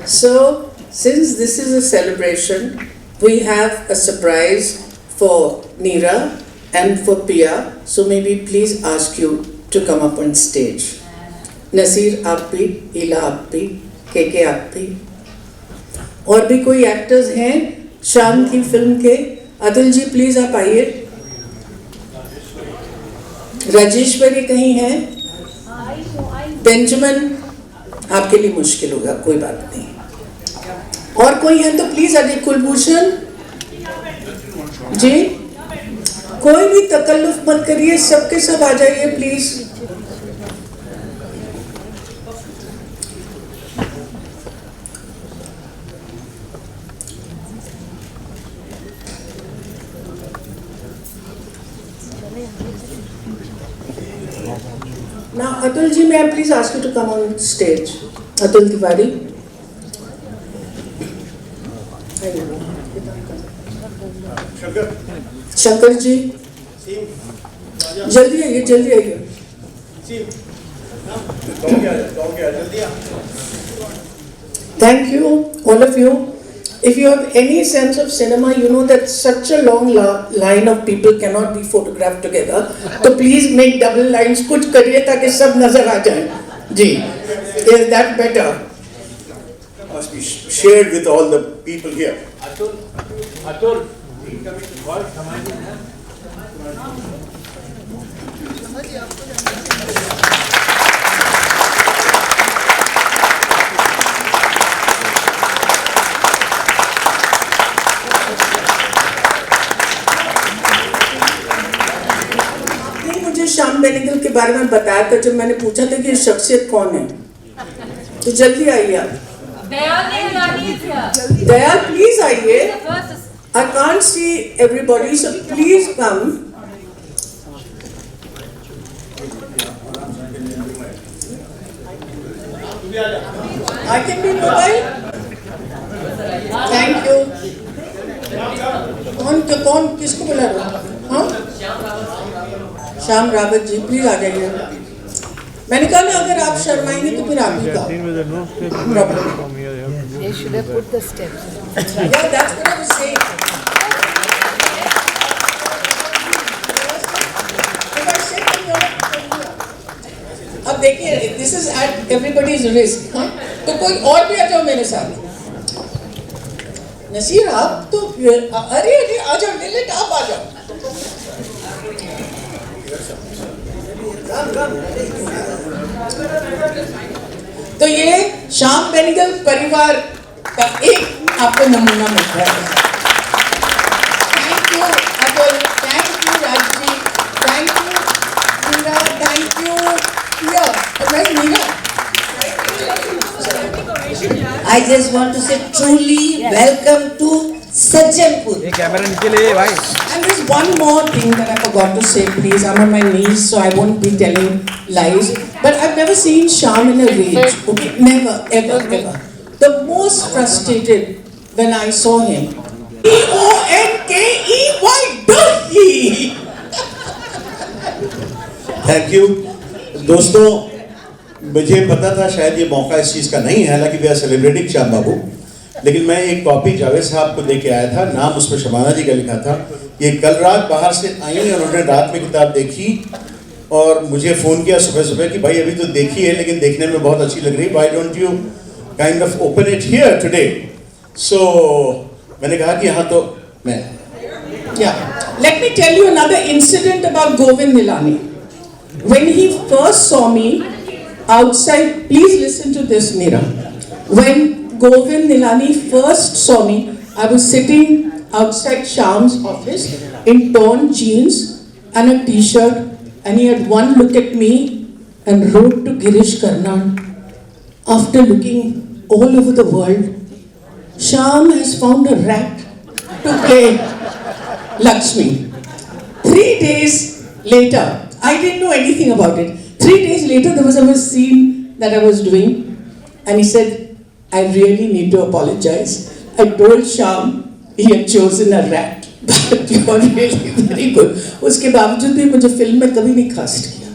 So, since this is a celebration, we have a surprise for Neera and for Pia. So maybe please ask you to come up on stage. Naseer आप भी, ईला आप भी, के आप भी, और भी कोई एक्टर्स हैं शाम की फिल्म के? अतुल जी प्लीज आप आइए। राजेश्वरी कहीं है? बेंजामिन आपके लिए मुश्किल होगा, कोई बात नहीं। और कोई है तो प्लीज आगे। कुलभूषण जी, कोई भी तकल्लुफ मत करिए, सबके सब आ जाइए please. Now, Atul ji, may I please ask you to come on stage? Atul Tiwari. Shankar ji, जल्दी आइए, जल्दी आइए। Thank you, all of you. If you have any sense of cinema, you know that such a long line of people cannot be photographed together. So please make double lines. कुछ करिए ताकि सब नजर आ जाए। जी, is that better? Must be shared with all the people here. Atul, Shyam Benegal के बारे में बताया था जब मैंने पूछा था कि शख्सियत कौन है, तो जल्दी आइए आप। दया प्लीज आइए। I can't see everybody, so please come. I can be mobile. Thank you. कौन किसको बुला रहा? हाँ? श्याम रावत जी प्लीज आ जाइए। मैंने कहा ना अगर आप शर्माएंगे तो फिर आप ही गाओ। They should have put the steps. Yeah, that's what I was saying. अब देखिए, this is at everybody's risk, हाँ? तो कोई और भी आ जाओ मेरे साथ। नसीर आप तो अरे आ जाओ, नीलट आप आ जाओ। तो ये श्याम बेनेगल परिवार का एक आपको नमूना मिलता है। Thank you Atul, thank you Raji, thank you Meera, thank you Priya. मैं Meera, I just want to say truly welcome to Sajjanpur. ये कैमरा नीचे ले भाई। and there's one more thing that I forgot to say, please. I'm on my knees, so I won't be telling lies. But I've never seen Shyam in a rage. Okay, never, ever, ever. The most frustrated when I saw him. Onkey, Dohi. Thank you दोस्तों, मुझे पता था शायद ये मौका इस चीज़ का नहीं है, हालांकि वी आर सेलिब्रेटिंग श्याम बाबू, लेकिन मैं एक कॉपी जावेद साहब को लेके आया था। नाम उस पर शबाना जी का लिखा था। ये कल रात बाहर से आई और उन्होंने रात में किताब देखी और मुझे फ़ोन किया सुबह सुबह कि भाई अभी तो देखी है लेकिन देखने में बहुत अच्छी लग रही, why don't you kind of open it here today. So मैंने कहा कि हाँ, तो मैं Let me tell you another incident about Govind Nilani. When he first saw me outside, please listen to this, Neera. When Govind Nilani first saw me, I was sitting outside Shyam's office in torn jeans and a t-shirt, and he had one look at me and wrote to Girish Karnad, after looking all over the world, Shyam has found a rat to play Lakshmi. 3 days later, I didn't know anything about it. 3 days later, there was a scene that I was doing, and he said, I really need to apologize. I told Shyam he had chosen a rat, but you are really very good. उसके बावजूद भी मुझे film में कभी नहीं cast किया।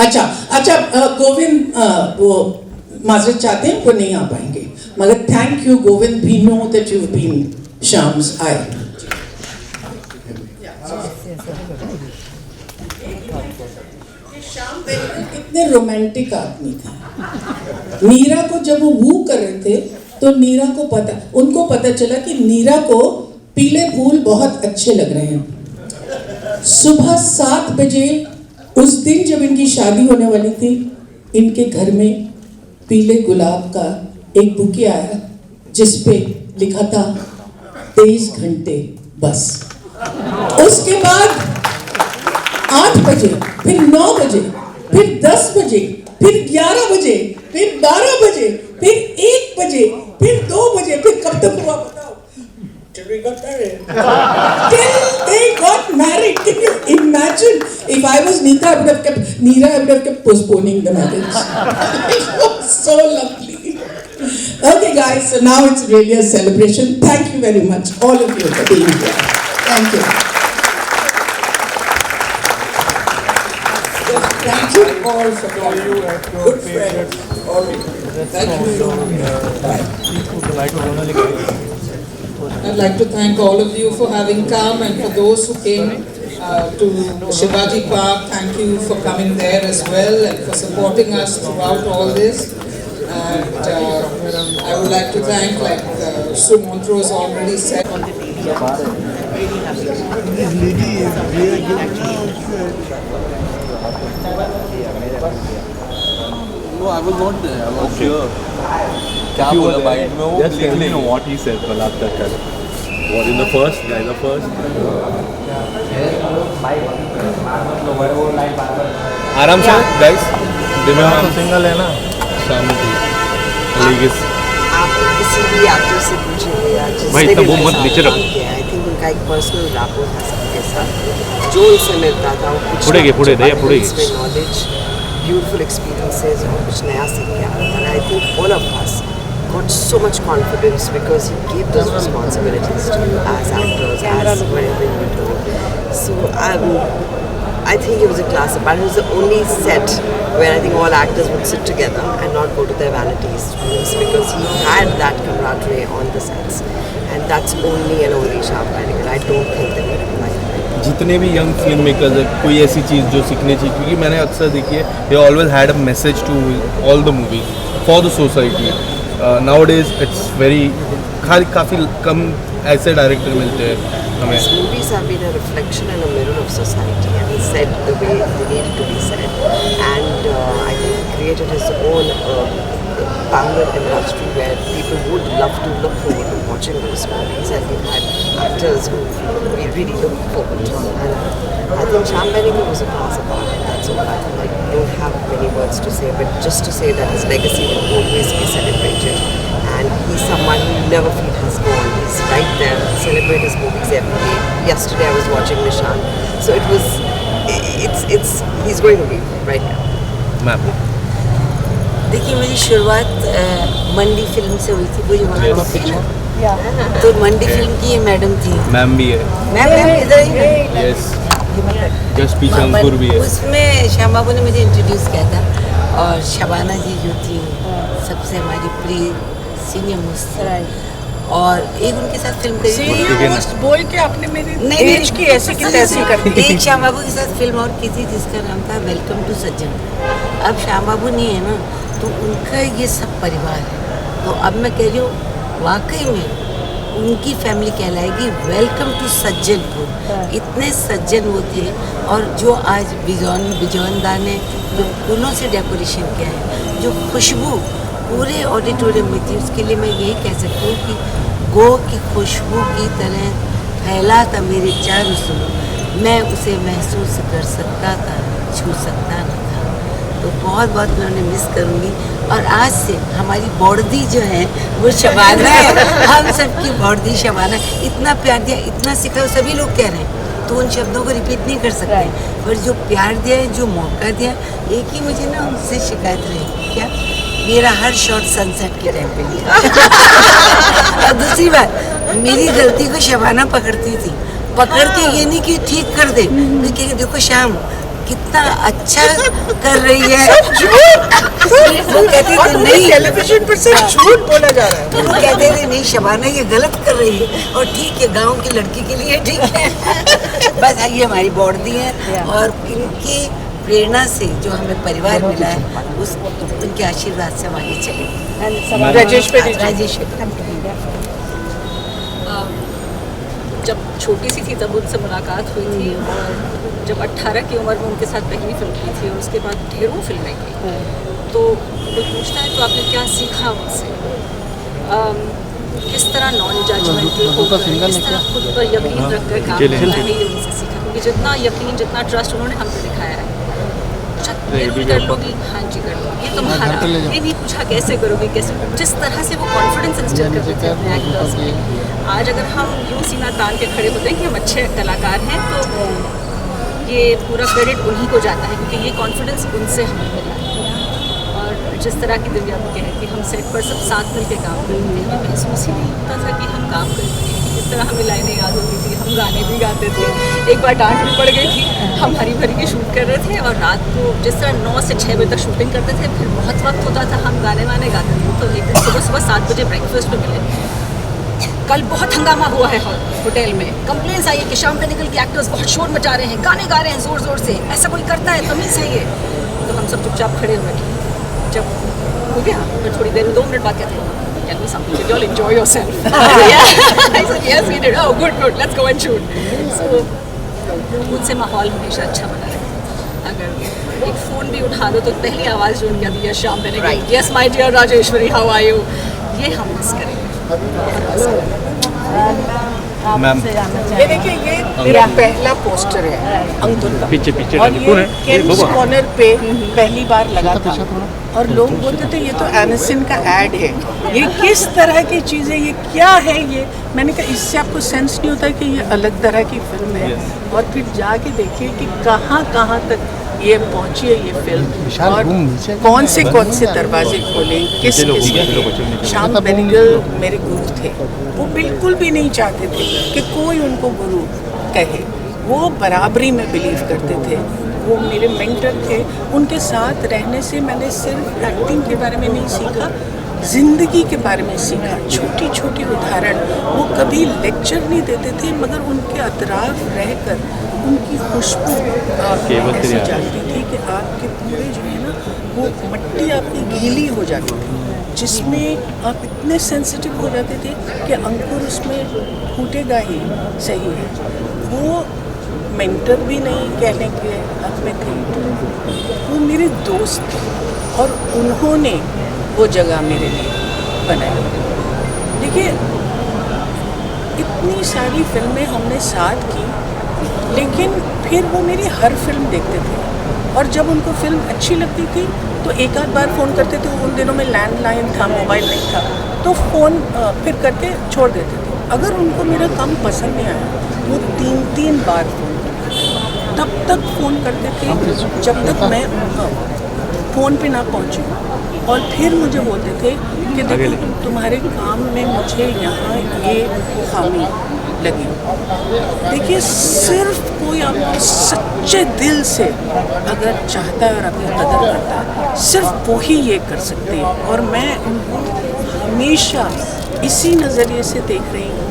अच्छा, अच्छा गोविंद वो माजरत चाहते हैं, वो नहीं आ पाएंगे, मगर thank you Govind, we know that you have been Shyam's eye. Shyam Benegal कितने रोमांटिक आदमी था। नीरा को जब वो वू कर रहे थे तो नीरा को उनको पता चला कि नीरा को पीले फूल बहुत अच्छे लग रहे हैं। सुबह 7 बजे उस दिन जब इनकी शादी होने वाली थी, इनके घर में पीले गुलाब का एक बुके आया जिसपे लिखा था 23 घंटे बस। उसके बाद 8 बजे, फिर 9 बजे, फिर 10 बजे, फिर 11 बजे, फिर 12 बजे, फिर 1 बजे, फिर 2 बजे, फिर कब तक हुआ बताओ? Till we got married. Till they got married. Can you imagine? If I was Neera, I would have kept postponing the marriage. It was so lovely. Okay, guys. So now it's really a celebration. Thank you very much, all of you, for being here. Thank you. Thank you all for coming. Good friends. All of you. Thank you. I'd like to thank all of you for having come, and for those who came to Shivaji Park, thank you for coming there as well and for supporting us throughout all this. And I would like to thank, like Sue Montrose already said, No, I was not there. I was here. क्या बोला bite में वो Just tell me what he said, Pralad Thakkar. What in the first? Yeah, the first. आराम से guys. दिमाग single है ना? शाम की. लेकिस. आप किसी भी एक्टर से पूछिए या भाई, जिसने तब वो भी मत नीचे रखो। आई थिंक उनका एक पर्सनल रैपो था सबके साथ, जो उनसे मिलता था वो कुछ नॉलेज, ब्यूटीफुल एक्सपीरियंसेस और कुछ नया सीख के आता था। I think all of us got so much confidence because he gave those responsibilities to you as actors, as whatever you do. So I think it was a class apart. It was the only set where I think all actors would sit together and not go to their vanities because he had that camaraderie on the sets, and that's only and only Shyam Benegal. I don't think that we can like that. जितने भी young film makers है, कोई ऐसी चीज़ जो सीखनी चाहिए, क्योंकि मैंने अक्सर देखी है, they always had a message to all the movies for the society. Nowadays it's very काफ़ी कम ऐसे डायरेक्टर मिलते हैं हमें। His movies have been a reflection and a mirror of society, and he said the way they needed to be said, and I think he created his own Bangalore industry where people would love to look forward to watching those movies, and we've had actors who we really look forward to. And I think Shyam Benegal was a class apart, and that's all. I don't have many words to say, but just to say that his legacy will always be celebrated, and he's someone who you never feel has gone. He's right there, celebrate his movies every day. Yesterday I was watching Nishan, so it was, he's going to be right now. Ma'am देखिए मेरी शुरुआत मंडी film से हुई थी, पूरी वहाँ तो मंडी film की ये मैडम थी। मैम भी है। मैम इधर ही है। यस, जस्ट पीछे अंकुर भी है। उसमें श्याम बाबू ने मुझे इंट्रोड्यूस किया था, और शबाना जी जो थी सबसे हमारी प्रिय सीनियर मोस्ट, और एक उनके साथ फिल्म करी। बोल के आपने मेरी नहीं एज की ऐसी की तैसी कर दी। एक श्याम बाबू के साथ फिल्म और की थी जिसका नाम था वेलकम टू सज्जन। अब श्याम बाबू नहीं है ना, तो उनका ये सब परिवार है। तो अब मैं कह रही हूँ वाकई में उनकी फैमिली कहलाएगी वेलकम टू सज्जनपुर। इतने सज्जन वो थे, और जो आज बिजौनदा ने जो फूलों से डेकोरेशन किया है, जो खुशबू पूरे ऑडिटोरियम में थी, उसके लिए मैं यही कह सकती हूँ कि गो की खुशबू की तरह फैला था मेरे चारों सुर। मैं उसे महसूस कर सकता था, छू सकता न था। तो बहुत बहुत मैं उन्हें मिस करूँगी। और आज से हमारी बॉर्दी जो है वो शबाना है, हम सबकी बॉर्दी शबाना। इतना प्यार दिया, इतना सिखाया, सभी लोग कह रहे हैं, तो उन शब्दों को रिपीट नहीं कर सकते, पर जो प्यार दिया है, जो मौका दिया, एक ही मुझे ना उनसे शिकायत रही, क्या मेरा हर शॉट सनसेट के टाइम पे लिया। और दूसरी बात, मेरी गलती को शबाना पकड़ती थी, पकड़ के ये नहीं कि ठीक कर दे, लेकिन देखो शाम कितना अच्छा कर रही है। वो कहती थी नहीं, टेलीविजन पर सिर्फ झूठ बोला जा रहा है। वो कहते थे नहीं शबाना ये गलत कर रही है, और ठीक है गांव की लड़की के लिए ठीक है। बस ये हमारी बॉडी है, और इनकी प्रेरणा से जो हमें परिवार मिला है उस उनके आशीर्वाद से हम आगे चले। राजेश पे दीजिए। राजेश जब छोटी सी थी तब उनसे मुलाकात हुई थी, और जब 18 की उम्र में उनके साथ पहली फिल्म की थी, और उसके बाद ढेरों फिल्में की। तो कोई पूछता है तो आपने क्या सीखा उनसे, किस तरह नॉन जजमेंटल होकर, किस तरह खुद पर यकीन रखकर काम करना है, ये उनसे सीखा। क्योंकि जितना यकीन, जितना ट्रस्ट उन्होंने हम पे दिखाया है, ये भी कर लोगी, हाँ जी कर लोगी, ये तुम्हारा, ये नहीं पूछा कैसे करोगे, कैसे, जिस तरह से वो कॉन्फिडेंस इंस्टिल करते थे अपने एक्टर्स में। आज अगर हम यूँ सीना तान के खड़े होते हैं कि हम अच्छे कलाकार हैं, तो ये पूरा क्रेडिट उन्हीं को जाता है, क्योंकि ये कॉन्फिडेंस उनसे हमें मिला है। और जिस तरह की दिव्या भी कहती हम सेट पर सब साथ मिल के काम करते थे, हमें महसूस ही नहीं होता था कि हम काम कर रहे हैं। जिस तरह हमें लाइनें याद होती थी, हम गाने भी गाते थे। एक बार डांट भी पड़ गई थी, हम हरी भरी की शूट कर रहे थे, और रात को जिस तरह 9 से 6 बजे तक शूटिंग करते थे, फिर बहुत वक्त होता था, हम गाने वाने गाते थे। तो एक दिन सुबह 7 बजे ब्रेकफास्ट पे मिले, कल बहुत हंगामा हुआ है होटल में, कंप्लेंट्स आई है कि शाम बेनेगल के एक्टर्स बहुत शोर मचा रहे हैं, गाने गा रहे हैं ज़ोर ज़ोर से, ऐसा कोई करता है, तमीज़ है ये। तो हम सब चुपचाप खड़े हुए। जब हो गया फिर थोड़ी देर में 2 मिनट बाद कहते हैं tell me something, did you all enjoy yourself? Yeah. I said yes we did. Oh good, let's go and shoot. So उनसे माहौल हमेशा अच्छा बना रहे। अगर एक फ़ोन भी उठा दो तो पहली आवाज़ जो उनकी आती है शाम Benegal, yes my dear Rajeshwari how are you, ये हम मिस करेंगे। मैम ये देखिए, ये मेरा पहला पोस्टर है अंकुर का, पीछे और ये केम्स कॉर्नर पे पहली बार लगा था, और लोग बोलते थे ये तो एनिसन का ऐड है, ये किस तरह की चीज़ है, ये क्या है ये। मैंने कहा इससे आपको सेंस नहीं होता कि ये अलग तरह की फिल्म है। और फिर जाके देखिए कि कहाँ कहाँ तक ये पहुंची है ये फिल्म, और कौन से दरवाजे खोले, किस शाम बेनेगल मेरे गुरु थे। वो बिल्कुल भी नहीं चाहते थे कि कोई उनको गुरु कहे, वो बराबरी में बिलीव करते थे, वो मेरे मेंटर थे। उनके साथ रहने से मैंने सिर्फ एक्टिंग के बारे में नहीं सीखा, ज़िंदगी के बारे में सीखा। छोटी छोटी उदाहरण, वो कभी लेक्चर नहीं देते थे, मगर उनके अतराफ रहकर उनकी खुशबू ऐसी जाती थी कि आपके पूरे जो है ना वो मट्टी आपकी गीली हो जाती थी, जिसमें आप इतने सेंसिटिव हो जाते थे कि अंकुर उसमें फूटेगा ही सही है। वो मेंटर भी नहीं कहने के हक में थे, वो मेरे दोस्त थे, और उन्होंने वो जगह मेरे लिए बनाई। देखिए इतनी सारी फिल्में हमने साथ की, लेकिन फिर वो मेरी हर फिल्म देखते थे, और जब उनको फिल्म अच्छी लगती थी तो एक आध बार फ़ोन करते थे। उन दिनों में लैंडलाइन था, मोबाइल नहीं था, तो फ़ोन फिर करके छोड़ देते थे। अगर उनको मेरा काम पसंद नहीं आया वो 3-3 बार तब तक फ़ोन करते थे जब तक मैं फ़ोन पे ना पहुँची, और फिर मुझे बोलते थे कि देखो तुम्हारे काम में मुझे यहाँ ये खामी लगी। देखिए सिर्फ कोई आपको सच्चे दिल से अगर चाहता है और अपनी कदर करता है, सिर्फ वो ही ये कर सकते हैं। और मैं उनको हमेशा इसी नज़रिए से देख रही हूँ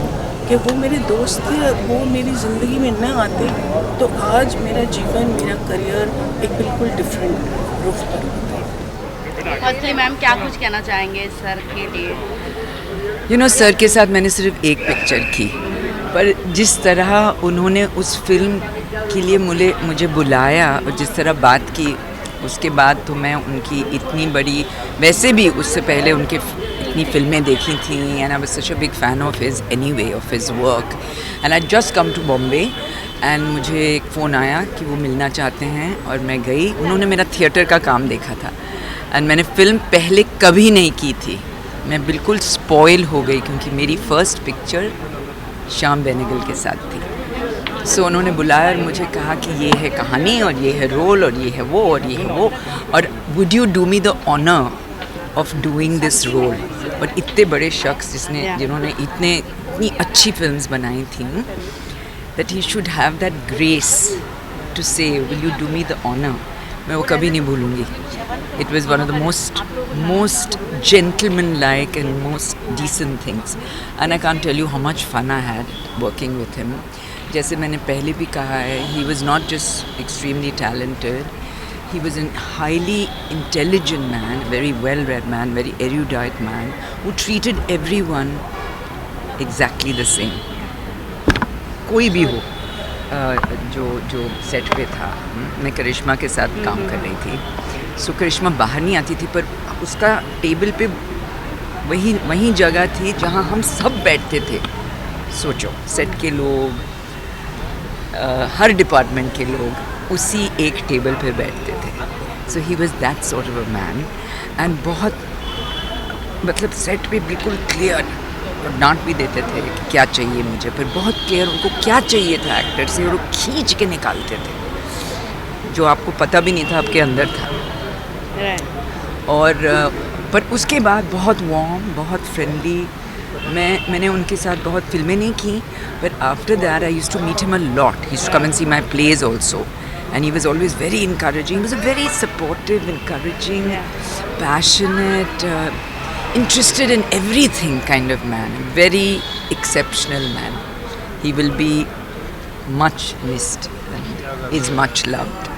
कि वो मेरे दोस्त थे, और वो मेरी ज़िंदगी में न आते तो आज मेरा जीवन, मेरा करियर एक बिल्कुल डिफरेंट रुख पर होता। फर्स्टली मैम क्या कुछ कहना चाहेंगे सर के लिए? यू नो सर के साथ मैंने सिर्फ एक पिक्चर की, पर जिस तरह उन्होंने उस फिल्म के लिए मुझे बुलाया और जिस तरह बात की, उसके बाद तो मैं उनकी इतनी बड़ी, वैसे भी उससे पहले उनके इतनी फिल्में देखी थी, and I was such a big fan of his anyway, of his work, and I just come to Bombay and मुझे एक फ़ोन आया कि वो मिलना चाहते हैं, और मैं गई। उन्होंने मेरा थिएटर का काम देखा था, एंड मैंने फ़िल्म पहले कभी नहीं की थी। मैं बिल्कुल स्पॉइल हो गई क्योंकि मेरी फ़र्स्ट पिक्चर शाम बेनेगल के साथ थी। सो उन्होंने बुलाया और मुझे कहा कि ये है कहानी, और ये है रोल, और ये है वो, और ये है वो, और would you do me the honour of doing this role. और इतने बड़े शख्स जिन्होंने इतनी अच्छी फिल्म्स बनाई थी, that he should have that grace to say, will you do me the honor? मैं वो कभी नहीं भूलूंगी. It was one of the most gentleman-like and most decent things. And I can't tell you how much fun I had working with him. जैसे मैंने पहले भी कहा है, he was not just extremely talented. He was a highly intelligent man, very well-read man, very erudite man, who treated everyone exactly the same. कोई भी हो, जो सेट पे था. मैं करिश्मा के साथ काम कर रही थी. सो करिश्मा बाहर नहीं आती थी, पर उसका टेबल पे वही जगह थी जहाँ हम सब बैठते थे. सोचो, सेट के लोग, हर डिपार्टमेंट के लोग उसी एक टेबल पे बैठते थे. So he was that sort of a man. And बहुत मतलब सेट पे बिल्कुल क्लियर, और डांट भी देते थे कि क्या चाहिए मुझे, पर बहुत क्लियर उनको क्या चाहिए था एक्टर से, और वो खींच के निकालते थे, जो आपको पता भी नहीं था आपके अंदर था. और पर उसके बाद बहुत वार्म, बहुत फ्रेंडली. मैंने उनके साथ बहुत फिल्में नहीं की, but after that I used to meet him a lot. He used to come and see my plays also, and he was always very encouraging. He was a very supportive, encouraging, passionate, interested in everything kind of man. Very exceptional man. He will be much missed and is much loved.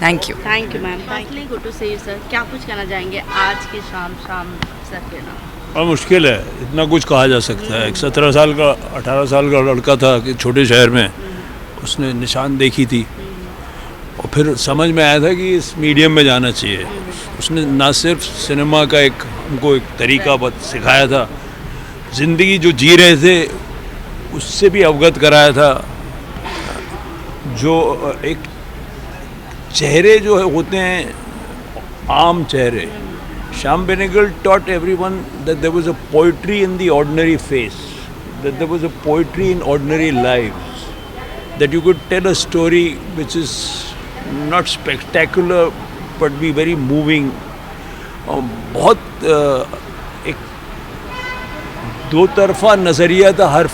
Thank you. Thank you, ma'am. Firstly, good to see you, sir. क्या कुछ कहना चाहेंगे आज की शाम sir के नाम? और मुश्किल है, इतना कुछ कहा जा सकता है. एक 17 साल का 18 साल का लड़का था कि छोटे शहर में, उसने निशान देखी थी, और फिर समझ में आया था कि इस मीडियम में जाना चाहिए. उसने ना सिर्फ सिनेमा का हमको एक तरीका सिखाया था, ज़िंदगी जो जी रहे थे उससे भी अवगत कराया था. जो एक चेहरे जो होते हैं, आम चेहरे, Shyam Benegal taught everyone that there was a poetry in the ordinary face, that there was a poetry in ordinary lives, that you could tell a story which is not spectacular but be very moving. बहुत एक दो तरफा नज़रिया था हर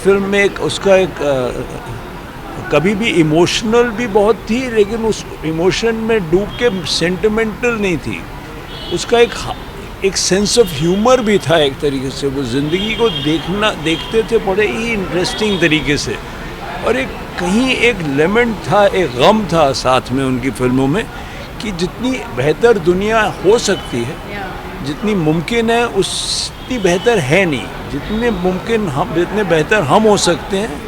film में एक उसका एक कभी भी इमोशनल भी बहुत थी, लेकिन उस इमोशन में डूब के सेंटिमेंटल नहीं थी. उसका एक सेंस ऑफ ह्यूमर भी था एक तरीके से. वो ज़िंदगी को देखते थे बड़े ही इंटरेस्टिंग तरीके से, और कहीं एक लेमेंट था, एक गम था साथ में उनकी फिल्मों में, कि जितनी बेहतर दुनिया हो सकती है, जितनी मुमकिन है उतनी बेहतर है नहीं. जितने बेहतर हम हो सकते हैं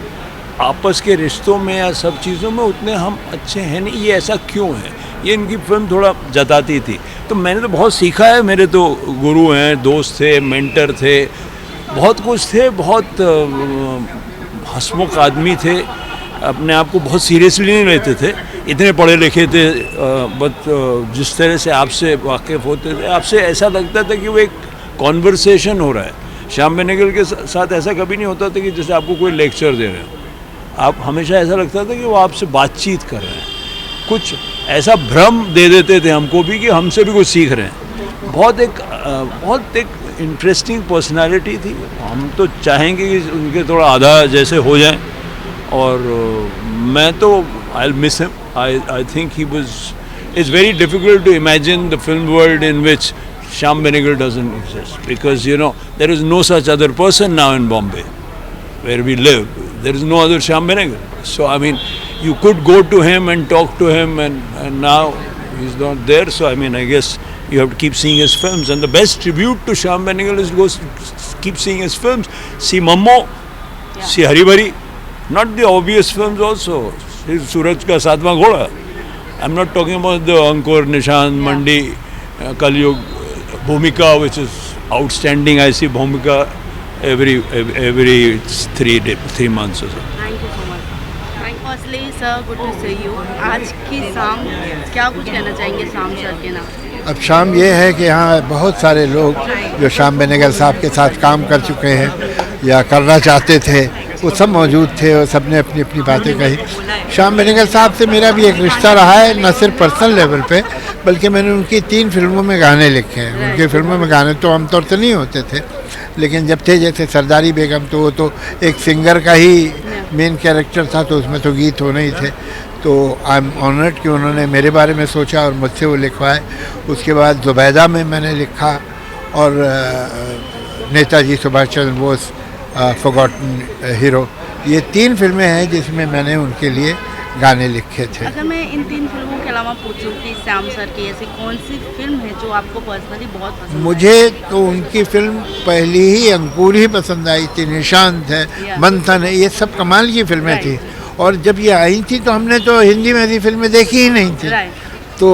आपस के रिश्तों में या सब चीज़ों में, उतने हम अच्छे हैं नहीं. ये ऐसा क्यों है, ये इनकी फिल्म थोड़ा जताती थी. तो मैंने तो बहुत सीखा है. मेरे तो गुरु हैं, दोस्त थे, मेंटर थे, बहुत कुछ थे. बहुत हंसमुख आदमी थे, अपने आप को बहुत सीरियसली नहीं लेते थे. इतने पढ़े लिखे थे, बट जिस तरह से आपसे वाकिफ़ होते थे, आपसे ऐसा लगता था कि वो एक कॉन्वर्सेशन हो रहा है. श्याम बेनेगल के साथ ऐसा कभी नहीं होता था कि जैसे आपको कोई लेक्चर दे रहे हो. आप हमेशा ऐसा लगता था कि वो आपसे बातचीत कर रहे हैं. कुछ ऐसा भ्रम दे देते थे हमको भी कि हमसे भी कुछ सीख रहे हैं. बहुत एक इंटरेस्टिंग पर्सनालिटी थी. हम तो चाहेंगे कि उनके थोड़ा आधा जैसे हो जाएं. और मैं तो I miss him. I think he was. It's very difficult to imagine the film world in which Shyam Benegal doesn't exist, because there is no such other person now in Bombay where we live. There is no other Shyam Benegal. So I mean, you could go to him and talk to him, and now he's not there. So I mean, I guess you have to keep seeing his films, and the best tribute to Shyam Benegal is to go keep seeing his films. See Mammo, see Hari Bari, not the obvious films also. See Suraj Ka Saatwaं Ghoda. I'm not talking about the Ankur, Nishan, Mandi, Kalyug, Bhumika, which is outstanding. I see Bhumika every 3 months or so. Thank you so much. Firstly, sir, good to see you. आज की शाम क्या कुछ कहना चाहेंगे शाम sir के नाम? अब शाम ये है कि यहाँ बहुत सारे लोग जो श्याम बेनेगल साहब के साथ काम कर चुके हैं या करना चाहते थे, वो सब मौजूद थे, और सब ने अपनी अपनी बातें कही. श्याम बेनेगल साहब से मेरा भी एक रिश्ता रहा है, न सिर्फ पर्सनल लेवल पे, बल्कि मैंने उनकी 3 फिल्मों में गाने लिखे हैं. उनकी फिल्मों में गाने तो आमतौर से नहीं होते थे, लेकिन जब थे, जैसे सरदारी बेगम, तो वो तो एक सिंगर का ही मेन कैरेक्टर था तो उसमें तो गीत होने ही थे। तो आई एम ऑनर्ड कि उन्होंने मेरे बारे में सोचा और मुझसे वो लिखवाए। उसके बाद ज़ुबैदा में मैंने लिखा और नेताजी सुभाष चंद्र बोस फॉरगॉटन हीरो, ये 3 फिल्में हैं जिसमें मैंने उनके लिए गाने लिखे थे। अगर मैं इन 3 फिल्मों के अलावा पूछूं कि श्याम सर की ऐसी कौन सी फिल्म है जो आपको पर्सनली बहुत पसंद मुझे तो उनकी फिल्म पहली ही अंकुर ही पसंद आई थी, निशांत है, मंथन है, ये सब कमाल की फिल्में थी। और जब ये आई थी तो हमने तो हिंदी में ऐसी फिल्में देखी ही नहीं थी। तो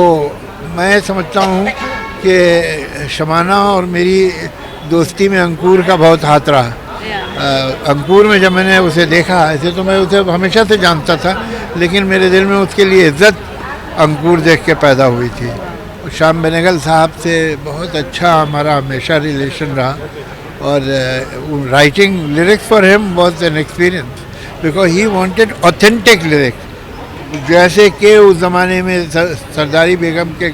मैं समझता हूँ कि शमाना और मेरी दोस्ती में अंकुर का बहुत हाथ रहा। अंकुर में जब मैंने उसे देखा, ऐसे तो मैं उसे हमेशा से जानता था, लेकिन मेरे दिल में उसके लिए इज्जत अंकुर देख के पैदा हुई थी। श्याम बेनेगल साहब से बहुत अच्छा हमारा हमेशा रिलेशन रहा और writing lyrics for him was an experience because he wanted authentic lyrics, जैसे कि उस ज़माने में सरदारी बेगम के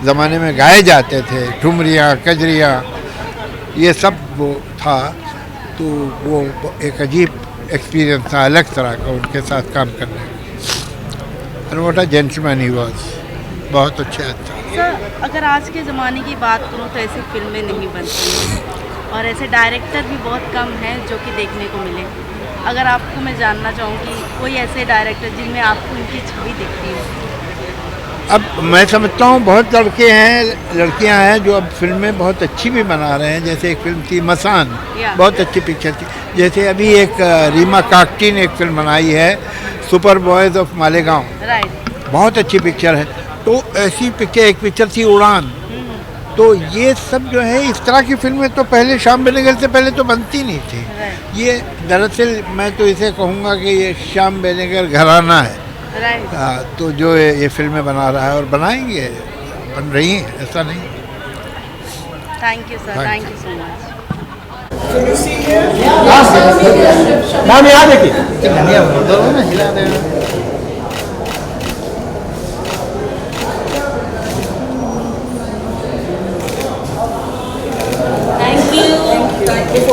ज़माने में गाए जाते थे, ठुमरियाँ, कजरियाँ, ये सब वो था। तो वो एक अजीब एक्सपीरियंस था, अलग तरह का उनके साथ काम करने का। और what a gentleman he was, बहुत अच्छा था। सर, अगर आज के ज़माने की बात करूँ तो ऐसी फिल्में नहीं बनती और ऐसे डायरेक्टर भी बहुत कम हैं जो कि देखने को मिले। अगर आपको मैं जानना चाहूँगी कोई ऐसे डायरेक्टर जिनमें आपको उनकी छवि दिखती है? अब मैं समझता हूँ बहुत लड़के हैं, लड़कियाँ हैं जो अब फिल्में बहुत अच्छी भी बना रहे हैं। जैसे एक फिल्म थी मसान, बहुत अच्छी पिक्चर थी। जैसे अभी एक रीमा काकटी ने एक फिल्म बनाई है, सुपर बॉयज़ ऑफ मालेगांव, बहुत अच्छी पिक्चर है। तो ऐसी पिक्चर, एक पिक्चर थी उड़ान। तो ये सब जो है इस तरह की फिल्में तो पहले श्याम बेनेगल से पहले तो बनती नहीं थी। ये दरअसल मैं तो इसे कहूँगा कि ये श्याम बेनेगल घराना है। तो जो ये फिल्में बना रहा है और बनाएंगे, बन रही हैं, ऐसा नहीं। Thank you sir, thank you so much. Ma'am यहाँ देखिए।